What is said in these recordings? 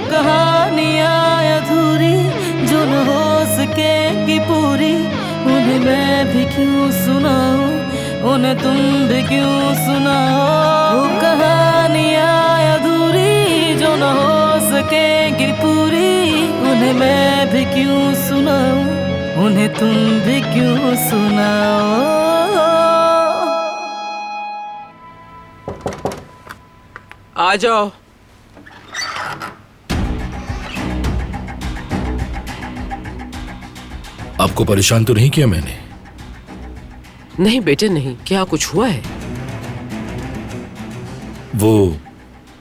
कहानियाँ अधूरी जो न हो सकेगी पूरी, उन्हें मैं भी क्यों सुनाऊं, उन्हें तुम भी क्यों सुनाओ। वो कहानियाँ अधूरी जो न हो सकेगी पूरी, उन्हें मैं भी क्यों सुनाऊं, उन्हें तुम भी क्यों सुनाओ। आ जाओ। आपको परेशान तो नहीं किया मैंने? नहीं बेटे नहीं, क्या कुछ हुआ है? वो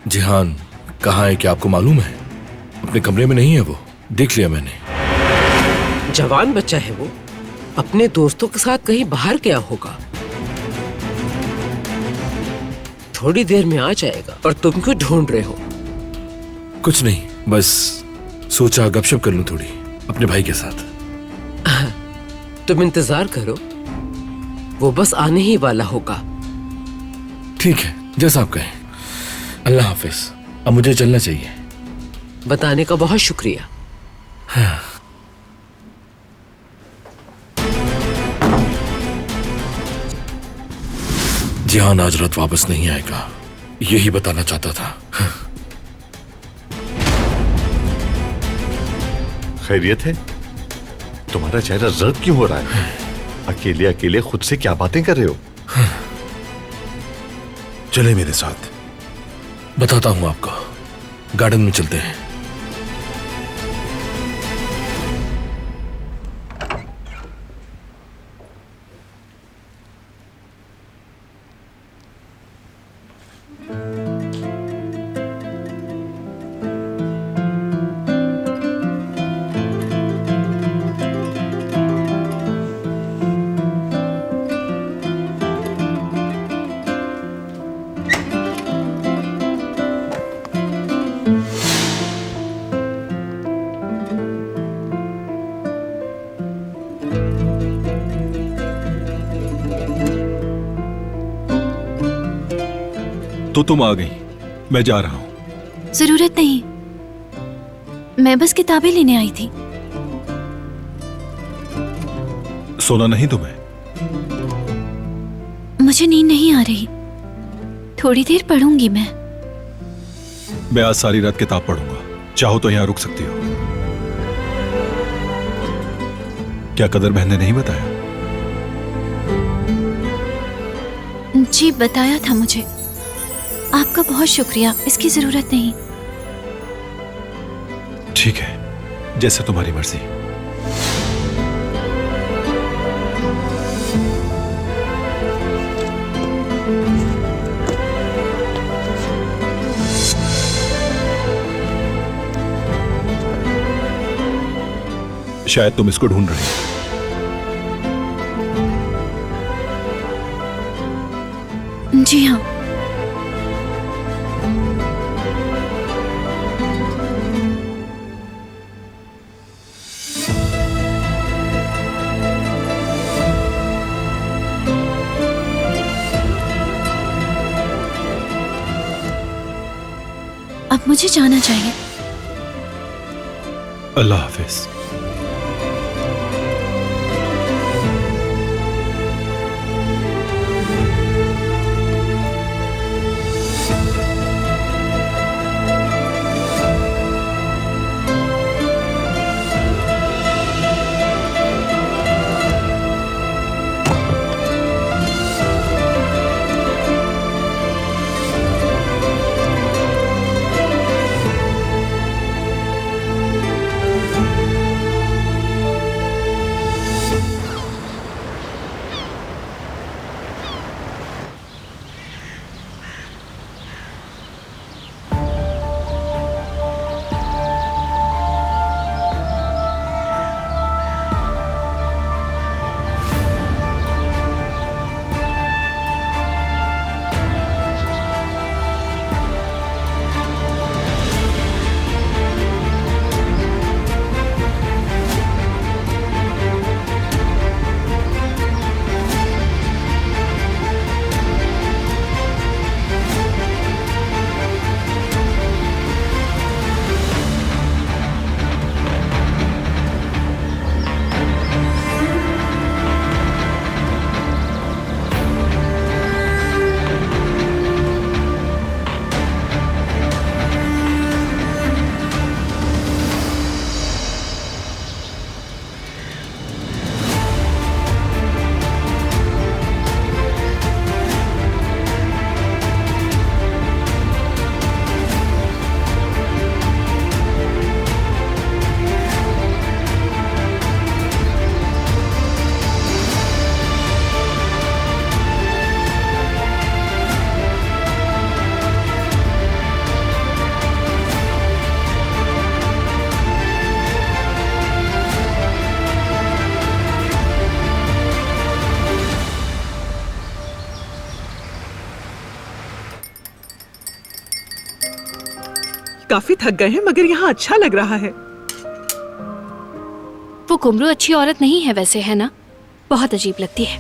जिहान कहाँ है क्या आपको मालूम है? अपने कमरे में नहीं है वो, देख लिया मैंने। जवान बच्चा है वो, अपने दोस्तों के साथ कहीं बाहर गया होगा। थोड़ी देर में आ जाएगा। और तुम क्यों ढूंढ रहे हो? कुछ नहीं, बस सोचा गपशप कर लूं थोड़ी अपने भाई के साथ। तुम इंतजार करो, वो बस आने ही वाला होगा। ठीक है, जैसा आप कहें। अल्लाह हाफिज, अब मुझे चलना चाहिए। बताने का बहुत शुक्रिया। हाँ। जिहान आज रात वापस नहीं आएगा, यही बताना चाहता था। खैरियत है? तुम्हारा चेहरा जर्द क्यों हो रहा है? अकेले अकेले खुद से क्या बातें कर रहे हो? चले मेरे साथ, बताता हूं आपको। गार्डन में चलते हैं। तो तुम आ गई, मैं जा रहा हूं। जरूरत नहीं, मैं बस किताबें लेने आई थी। सोना नहीं तुम्हें? मुझे नींद नहीं आ रही, थोड़ी देर पढ़ूंगी मैं। मैं आज सारी रात किताब पढ़ूंगा, चाहो तो यहां रुक सकती हो। क्या कदर बहन ने नहीं बताया? जी बताया था मुझे। आपका बहुत शुक्रिया, इसकी जरूरत नहीं। ठीक है, जैसे तुम्हारी मर्जी। शायद तुम इसको ढूंढ रहे हो। जी हाँ। अब मुझे जाना चाहिए। अल्लाह हाफिज। काफी थक गए हैं मगर यहाँ अच्छा लग रहा है। वो कुमरू अच्छी औरत नहीं है वैसे, है ना? बहुत अजीब लगती है।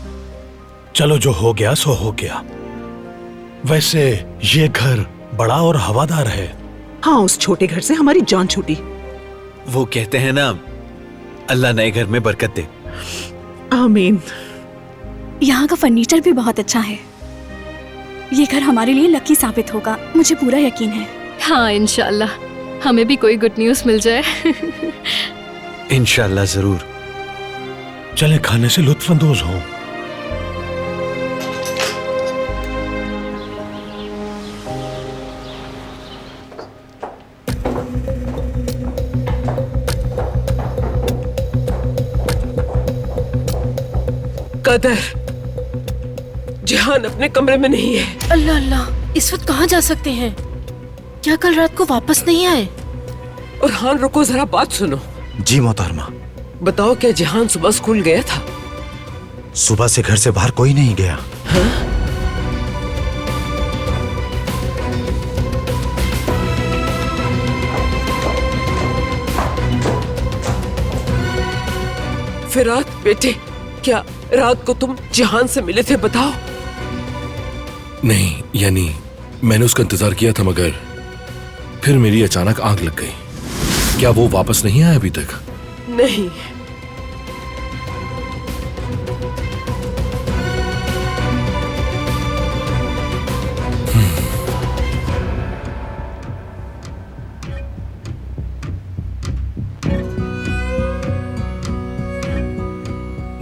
चलो जो हो गया सो हो गया। वैसे ये घर बड़ा और हवादार है। हाँ, उस छोटे घर से हमारी जान छूटी। वो कहते हैं ना, अल्लाह नए घर में बरकत दे। आमीन। यहाँ का फर्नीचर भी बहुत अच्छा है। ये घर हमारे लिए लकी साबित होगा, मुझे पूरा यकीन है। हाँ, इंशाल्लाह हमें भी कोई गुड न्यूज़ मिल जाए। इंशाल्लाह जरूर। चले खाने से लुत्फानंदोज हो। कदर, जिहान अपने कमरे में नहीं है। अल्लाह अल्लाह, इस वक्त कहाँ जा सकते हैं? क्या कल रात को वापस नहीं आए? और हान रुको, जरा बात सुनो। जी मोहतरमा। बताओ, क्या जिहान सुबह स्कूल गया था? सुबह से घर से बाहर कोई नहीं गया। हाँ? फिरात बेटे, क्या रात को तुम जिहान से मिले थे? बताओ। नहीं, यानी मैंने उसका इंतजार किया था, मगर फिर मेरी अचानक आंख लग गई। क्या वो वापस नहीं आया अभी तक? नहीं।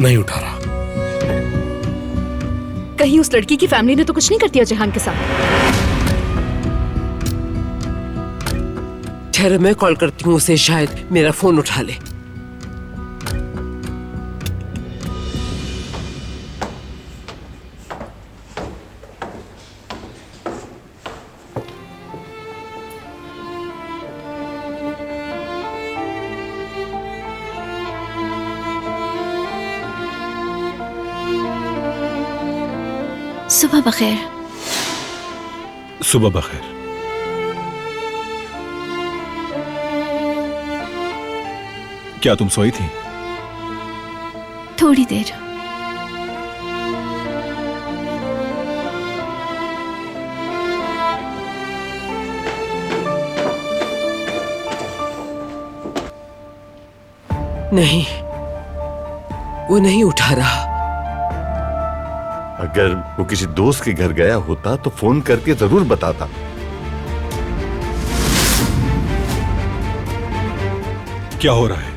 नहीं उठा रहा। कहीं उस लड़की की फैमिली ने तो कुछ नहीं कर दिया जिहान के साथ? ठहरो, मैं कॉल करती हूँ उसे, शायद मेरा फोन उठा ले। सुबह बखैर। सुबह बखैर। क्या तुम सोई थी? थोड़ी देर। नहीं, वो नहीं उठा रहा। अगर वो किसी दोस्त के घर गया होता तो फोन करके जरूर बताता। क्या हो रहा है?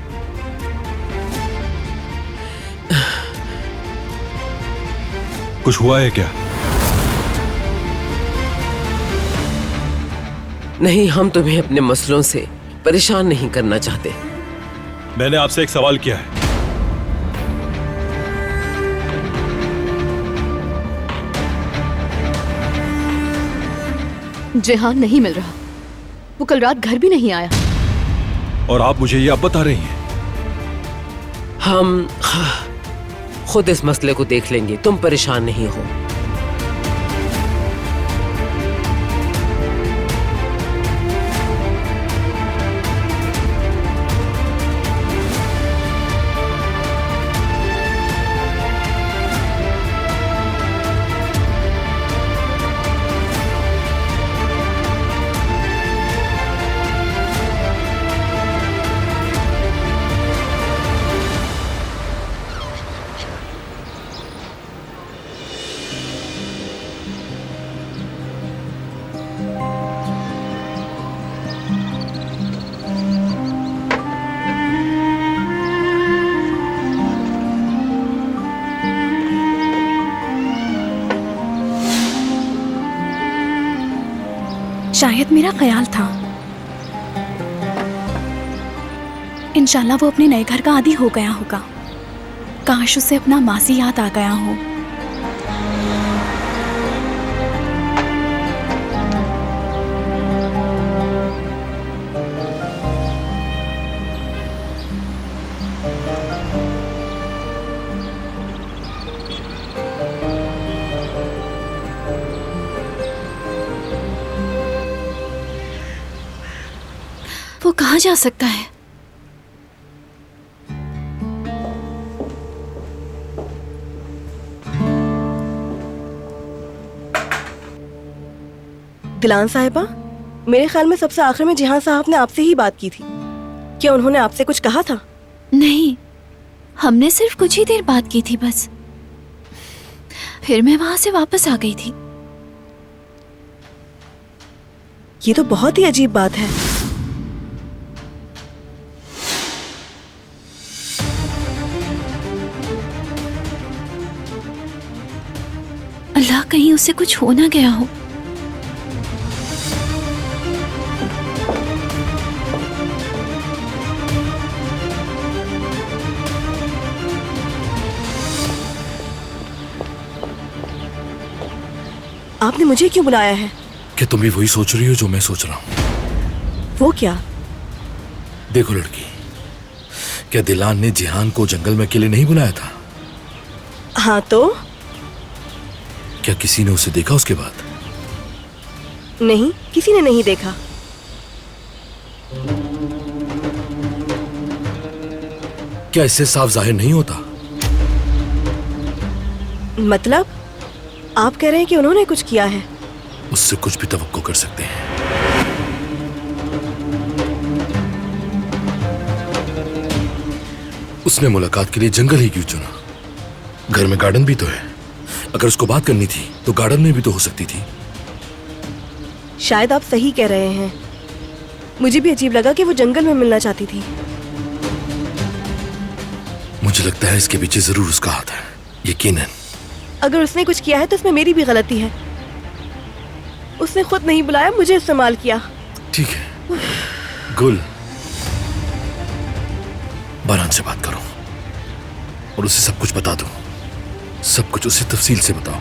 कुछ हुआ है क्या? नहीं, हम तुम्हें अपने मसलों से परेशान नहीं करना चाहते। मैंने आपसे एक सवाल किया है। जिहान नहीं मिल रहा। वो कल रात घर भी नहीं आया। और आप मुझे ये अब बता रही हैं? हम खुद इस मसले को देख लेंगे, तुम परेशान नहीं हो। शायद मेरा ख्याल था। इंशाल्लाह वो अपने नए घर का आदी हो गया होगा। काश उसे अपना मासी याद आ गया हो। कहाँ जा सकता है? दिलान साहिबा, मेरे ख्याल में सबसे आखिर में जिहान साहब ने आपसे ही बात की थी। क्या उन्होंने आपसे कुछ कहा था? नहीं, हमने सिर्फ कुछ ही देर बात की थी बस। फिर मैं वहां से वापस आ गई थी। ये तो बहुत ही अजीब बात है। अल्लाह, कहीं उससे कुछ हो ना गया हो। आपने मुझे क्यों बुलाया है? कि तुम भी वही सोच रही हो जो मैं सोच रहा हूँ। वो क्या? देखो लड़की, क्या दिलान ने जिहान को जंगल में अकेले नहीं बुलाया था? हाँ तो? क्या किसी ने उसे देखा उसके बाद? नहीं, किसी ने नहीं देखा। क्या इससे साफ जाहिर नहीं होता? मतलब आप कह रहे हैं कि उन्होंने कुछ किया है? उससे कुछ भी तवक्को कर सकते हैं। उसने मुलाकात के लिए जंगल ही क्यों चुना? घर में गार्डन भी तो है। अगर उसको बात करनी थी तो गार्डन में भी तो हो सकती थी। शायद आप सही कह रहे हैं। मुझे भी अजीब लगा कि वो जंगल में मिलना चाहती थी। मुझे लगता है इसके पीछे जरूर उसका हाथ है, यकीनन। अगर उसने कुछ किया है तो उसमें मेरी भी गलती है। उसने खुद नहीं बुलाया, मुझे इस्तेमाल किया। ठीक है गुल, बारान से बात करो और उसे सब कुछ बता दो। सब कुछ उसे तफसील से बताओ।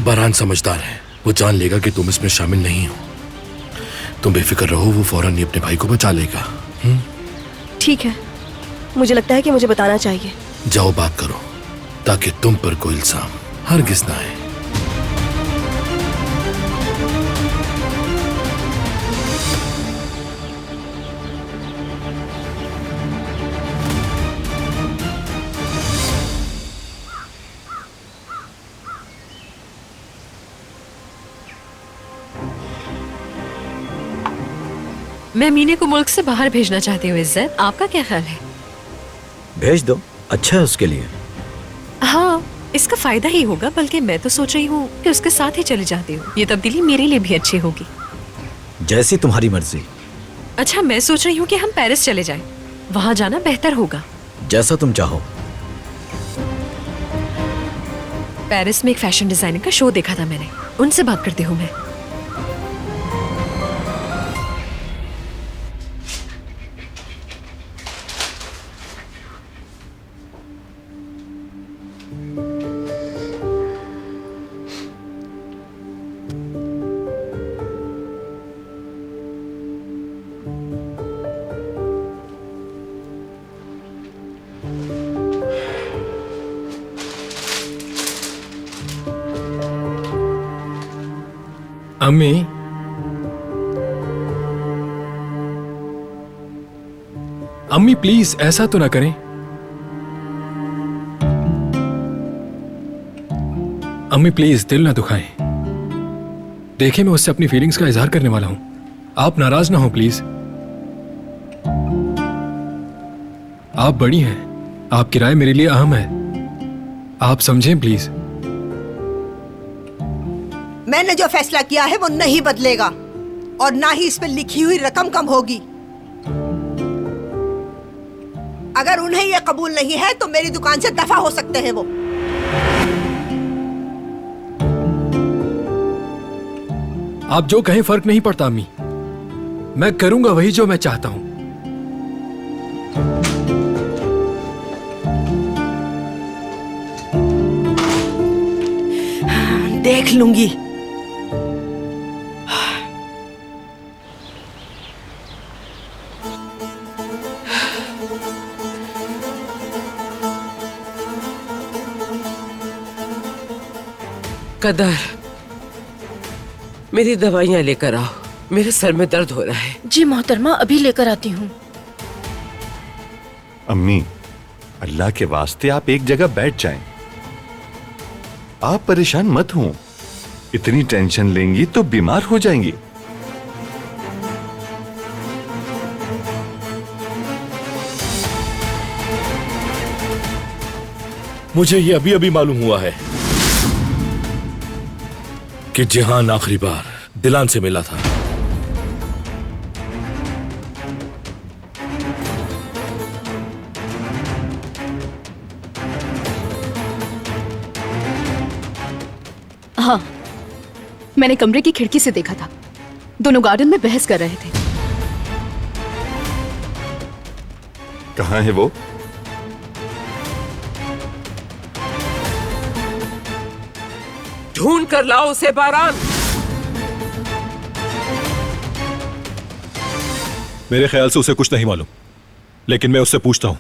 बारान समझदार है, वो जान लेगा कि तुम इसमें शामिल नहीं हो। तुम बेफिक्र रहो, वो फौरन ही अपने भाई को बचा लेगा। ठीक है, मुझे लगता है कि मुझे बताना चाहिए। जाओ बात करो ताकि तुम पर कोई इल्जाम हरगिज ना आए। मैं मीने को मुल्क से बाहर भेजना चाहती हूँ। इज्जत, आपका क्या ख्याल है? भेज दो, अच्छा है उसके लिए। हाँ, इसका फायदा ही होगा। बल्कि मैं तो सोच रही हूँ कि उसके साथ ही चली जाती हूँ। ये तब्दीली मेरे लिए भी अच्छी होगी। जैसी तुम्हारी मर्जी। अच्छा, मैं सोच रही हूँ कि हम पेरिस चले जाएं। वहाँ जाना बेहतर होगा। जैसा तुम चाहो। पेरिस में एक फैशन डिजाइनर का शो देखा था मैंने, उनसे बात करती हूँ मैं। अम्मी, अम्मी प्लीज ऐसा तो ना करें। अम्मी प्लीज दिल ना दुखाएं। देखिए, मैं उससे अपनी फीलिंग्स का इजहार करने वाला हूं। आप नाराज ना हो प्लीज। आप बड़ी हैं, आपकी राय मेरे लिए अहम है। आप समझें प्लीज। मैंने जो फैसला किया है वो नहीं बदलेगा और ना ही इस पे लिखी हुई रकम कम होगी। अगर उन्हें यह कबूल नहीं है तो मेरी दुकान से दफा हो सकते हैं वो। आप जो कहें फर्क नहीं पड़ता अम्मी। मैं करूंगा वही जो मैं चाहता हूं। देख लूंगी। कदर, मेरी दवाइयां लेकर आओ। मेरे सर में दर्द हो रहा है। जी मोहतरमा, अभी लेकर आती हूँ। अम्मी, अल्लाह के वास्ते आप एक जगह बैठ जाएं। आप परेशान मत हो, इतनी टेंशन लेंगी तो बीमार हो जाएंगी। मुझे ये अभी अभी मालूम हुआ है कि जिहान आखिरी बार दिलान से मिला था। हाँ, मैंने कमरे की खिड़की से देखा था। दोनों गार्डन में बहस कर रहे थे। कहाँ है वो? ढूंढ कर लाओ उसे बारान। मेरे ख्याल से उसे कुछ नहीं मालूम, लेकिन मैं उससे पूछता हूं।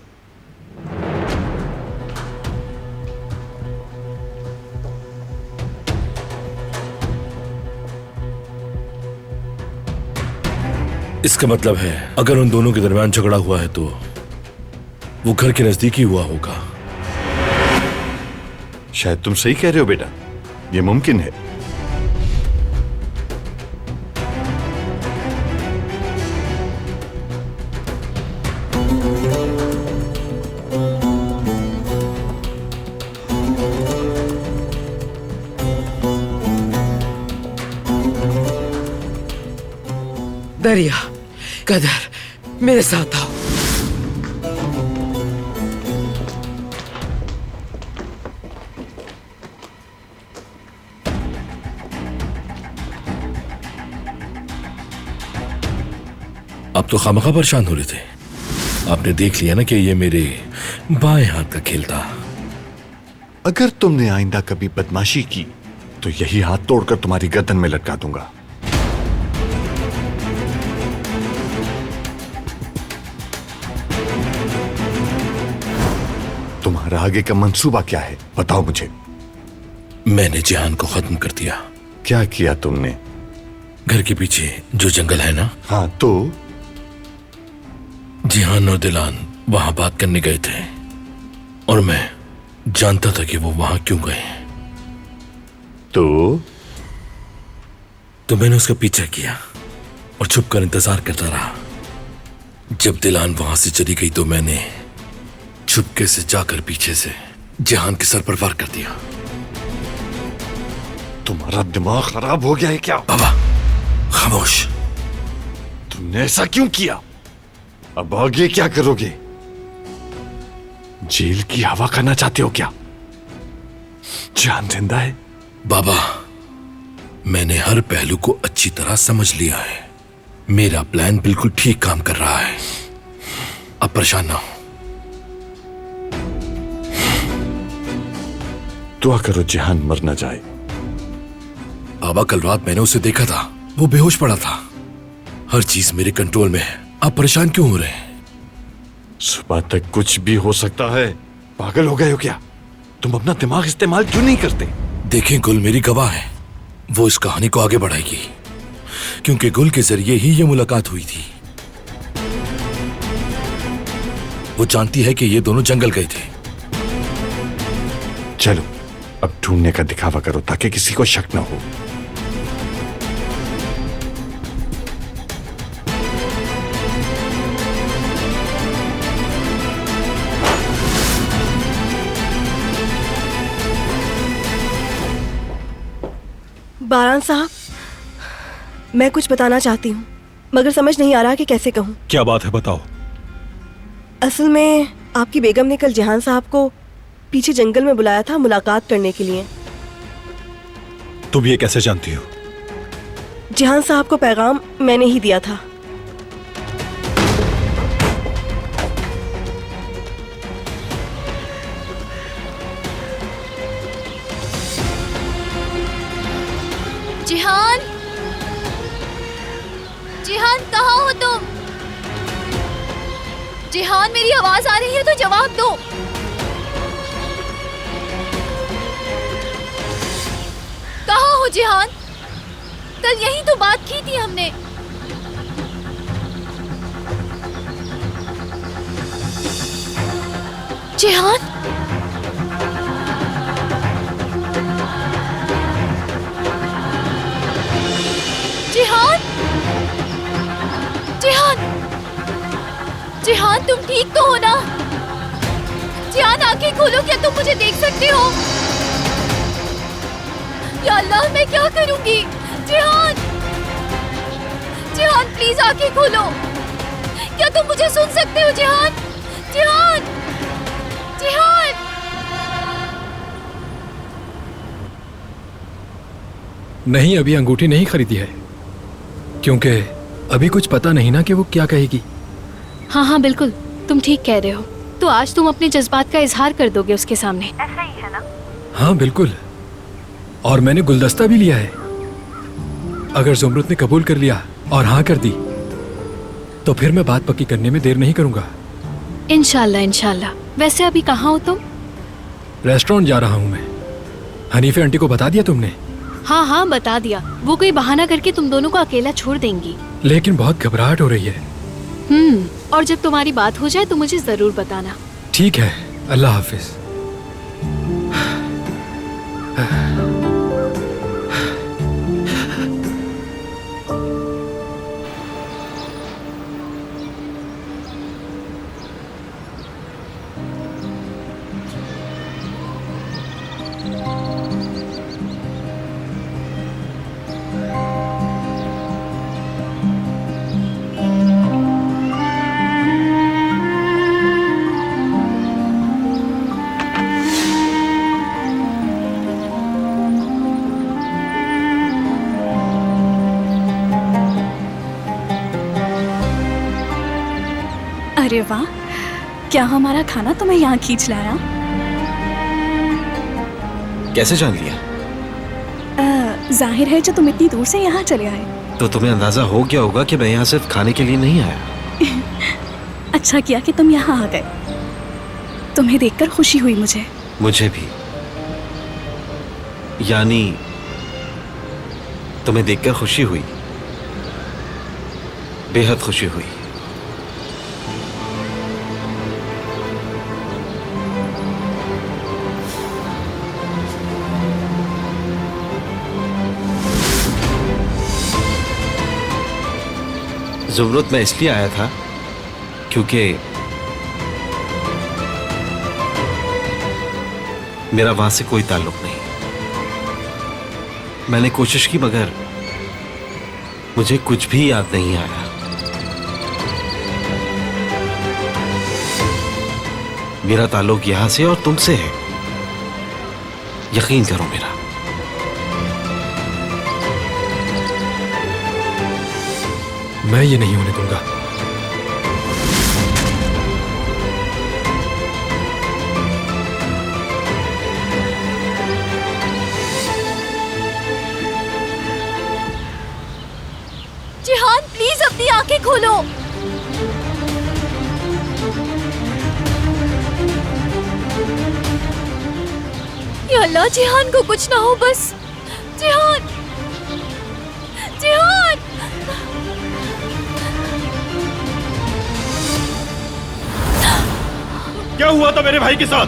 इसका मतलब है अगर उन दोनों के दरमियान झगड़ा हुआ है तो वो घर के नजदीक ही हुआ होगा। शायद तुम सही कह रहे हो बेटा, ये मुमकिन है। दरिया, कदर, मेरे साथ आओ। आप तो खामखा परेशान हो रहे थे। आपने देख लिया ना कि ये मेरे बाएं हाथ का खेल था। अगर तुमने आइंदा कभी बदमाशी की तो यही हाथ तोड़कर तुम्हारी गर्दन में लटका दूंगा। तुम्हारा आगे का मंसूबा क्या है, बताओ मुझे। मैंने जिहान को खत्म कर दिया। क्या किया तुमने? घर के पीछे जो जंगल है ना, हाँ तो? जिहान और दिलान वहां बात करने गए थे और मैं जानता था कि वो वहां क्यों गए। तो मैंने उसका पीछा किया और छुप कर इंतजार करता रहा। जब दिलान वहां से चली गई तो मैंने चुपके से जाकर पीछे से जिहान के सर पर वार कर दिया। तुम्हारा दिमाग खराब हो गया है क्या? बाबा खामोश। तुमने ऐसा क्यों किया? अब आगे क्या करोगे? जेल की हवा खाना चाहते हो क्या? जान जिंदा है? बाबा, मैंने हर पहलू को अच्छी तरह समझ लिया है। मेरा प्लान बिल्कुल ठीक काम कर रहा है। अब परेशान ना हो। दुआ करो जिहान मर न जाए। बाबा, कल रात मैंने उसे देखा था, वो बेहोश पड़ा था। हर चीज मेरे कंट्रोल में है। आप परेशान क्यों हो रहे हैं? सुबह तक कुछ भी हो सकता है। पागल हो गए हो क्या? तुम अपना दिमाग इस्तेमाल क्यों नहीं करते? देखें, गुल मेरी गवाह है। वो इस कहानी को आगे बढ़ाएगी क्योंकि गुल के जरिए ही ये मुलाकात हुई थी। वो जानती है कि ये दोनों जंगल गए थे। चलो अब ढूंढने का दिखावा करो ताकि किसी को शक ना हो। बारान साहब, मैं कुछ बताना चाहती हूँ मगर समझ नहीं आ रहा कि कैसे कहूँ। क्या बात है, बताओ। असल में आपकी बेगम ने कल जिहान साहब को पीछे जंगल में बुलाया था मुलाकात करने के लिए। तुम ये कैसे जानती हो? जिहान साहब को पैगाम मैंने ही दिया था। जिहान, जिहान कहाँ हो तुम? जिहान, मेरी आवाज आ रही है तो जवाब दो। कहाँ हो जिहान? कल यही तो बात की थी हमने। जिहान, जिहान, जिहान, जिहान, तुम ठीक तो हो ना? जिहान, आंखें खोलो, क्या तुम मुझे देख सकते हो? या अल्लाह, मैं क्या करूंगी? जिहान, जिहान, प्लीज आंखें खोलो। क्या तुम मुझे सुन सकते हो जिहान? जिहान, जिहान। नहीं, अभी अंगूठी नहीं खरीदी है, क्योंकि अभी कुछ पता नहीं ना कि वो क्या कहेगी। हाँ हाँ बिल्कुल, तुम ठीक कह रहे हो। तो आज तुम अपने जज्बात का इजहार कर दोगे उसके सामने, ऐसा ही है ना? हाँ बिल्कुल, और मैंने गुलदस्ता भी लिया है। अगर जुमरुत ने कबूल कर लिया और हाँ कर दी तो फिर मैं बात पक्की करने में देर नहीं करूंगा। इंशाल्लाह इंशाल्लाह। वैसे अभी कहाँ हो तुम? रेस्टोरेंट जा रहा हूँ मैं। हनीफे आंटी को बता दिया तुमने? हाँ हाँ बता दिया। वो कोई बहाना करके तुम दोनों को अकेला छोड़ देंगी। लेकिन बहुत घबराहट हो रही है। और जब तुम्हारी बात हो जाए तो मुझे जरूर बताना। ठीक है, अल्लाह हाफिज। अरे वाह, क्या हमारा खाना तुम्हें यहाँ खींच लाया? कैसे जान लिया? जाहिर है जो तुम इतनी दूर से यहाँ चले आए। तो तुम्हें अंदाजा हो गया होगा कि मैं यहाँ सिर्फ खाने के लिए नहीं आया। अच्छा किया कि तुम यहाँ आ गए। तुम्हें देखकर खुशी हुई मुझे। मुझे भी। यानी तुम्हें देखकर खुशी हुई, बेहद खुशी हुई। जुमरुत में इसलिए आया था क्योंकि मेरा वहां से कोई ताल्लुक नहीं। मैंने कोशिश की मगर मुझे कुछ भी याद नहीं आया। मेरा ताल्लुक यहां से और तुमसे है, यकीन करो मेरा। मैं ये नहीं होने दूंगा। जिहान प्लीज अपनी आंखें खोलो। या अल्लाह, जिहान को कुछ ना हो बस। जिहान, जिहान। क्या हुआ था मेरे भाई के साथ?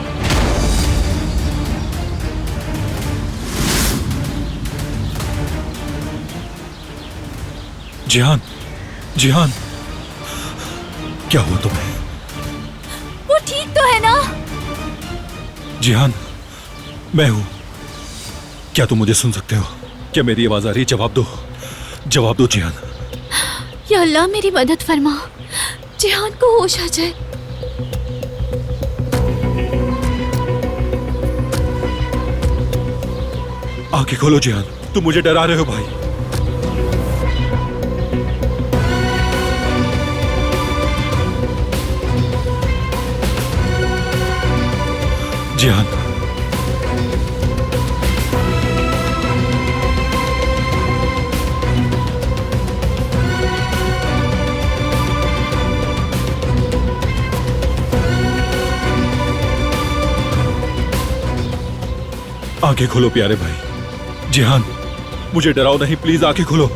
जिहान, जिहान, क्या हुआ तुम्हें? वो ठीक तो है ना? जिहान, मैं हूं। क्या तुम मुझे सुन सकते हो? क्या मेरी आवाज आ रही है? जवाब दो, जवाब दो जिहान। या अल्लाह, मेरी मदद फरमा। जिहान को होश आ जाए। आंखें खोलो जिहान, तुम मुझे डरा रहे हो भाई। जिहान, आंखें खोलो प्यारे भाई। जिहान, मुझे डराओ नहीं, प्लीज आंखें खोलो।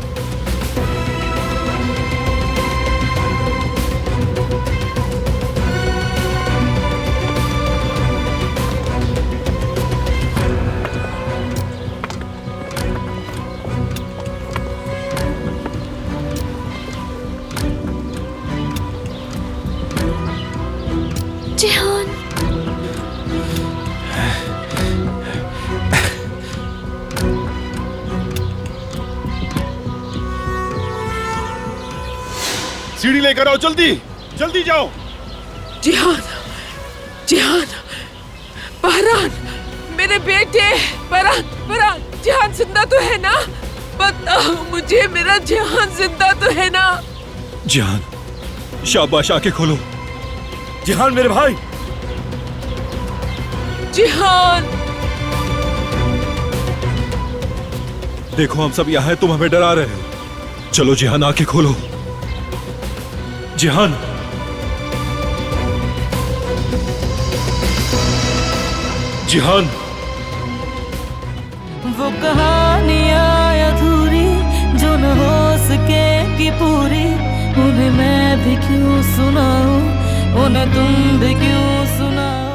जिहान। सीढ़ी लेकर आओ, जल्दी जल्दी जाओ। जिहान, जिहान, बहरान, मेरे बेटे, बहरान, बहरान, जिहान जिंदा तो है ना? बताओ मुझे, मेरा जिहान जिंदा तो है ना? जिहान, शाबाश, आंखें खोलो। जिहान मेरे भाई। जिहान, देखो हम सब यहाँ हैं, तुम हमें डरा रहे हो। चलो जिहान, आंखें खोलो। जिहान, जिहान। वो कहानियाँ अधूरी जो न हो सके कि पूरी, उन्हें मैं भी क्यों सुनाऊं, उन्हें तुम भी क्यों सुनाओ।